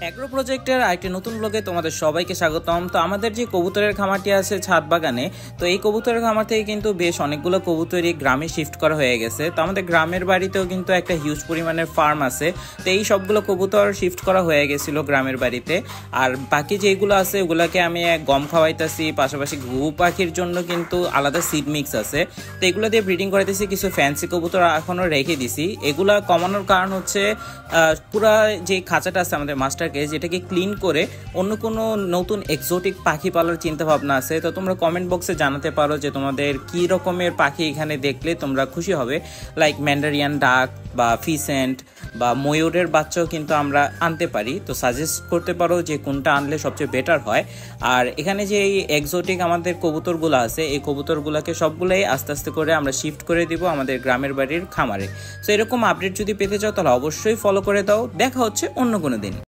Agro প্রজেক্টের আরেকটি নতুন ব্লগে তোমাদের সবাইকে স্বাগতম। তো আমাদের যে কবুতরের খামারটি আছে ছাদ বাগানে, তো এই কবুতরের খামার থেকে কিন্তু বেশ অনেকগুলো কবুতরই গ্রামে শিফট করা হয়ে গেছে। তো আমাদের গ্রামের বাড়িতেও কিন্তু একটা হিউজ পরিমাণের ফার্ম আছে। তো এই সবগুলো কবুতর শিফট করা হয়ে গেছিলো গ্রামের বাড়িতে। আর বাকি যেগুলো আছে ওগুলোকে আমি গম খাওয়াইতেছি, পাশাপাশি ঘুঘু পাখির জন্য কিন্তু আলাদা সিড মিক্স আছে। তো এগুলো দিয়ে ব্রিডিং করাইতেছি। কিছু ফ্যান্সি কবুতর এখনও রেখে দিছি। এগুলা কমানোর কারণ হচ্ছে পুরা যে খাঁচাটা আছে আমাদের মাস্টার কেজ, এটাকে ক্লিন করে অন্য কোনো নতুন এক্সোটিক পাখি পালার চিন্তা ভাবনা আছে। তো তোমরা কমেন্ট বক্সে জানাতে পারো যে তোমাদের কি রকমের পাখি এখানে দেখলে তোমরা খুশি হবে। লাইক ম্যান্ডারিয়ান ডাক বা ফিসেন্ট বা ময়ূরের বাচ্চাও কিন্তু আমরা আনতে পারি। তো সাজেস্ট করতে পারো যে কোনটা আনলে সবচেয়ে বেটার হয়। আর এখানে যে এই এক্সোটিক আমাদের কবুতরগুলো আছে, এই কবুতরগুলোকে সবগুলোই আস্তে আস্তে করে আমরা শিফট করে দিব আমাদের গ্রামের বাড়ির খামারে। তো এরকম আপডেট যদি পেতে চাও তাহলে অবশ্যই ফলো করে দাও। দেখা হচ্ছে অন্য কোনো দিন।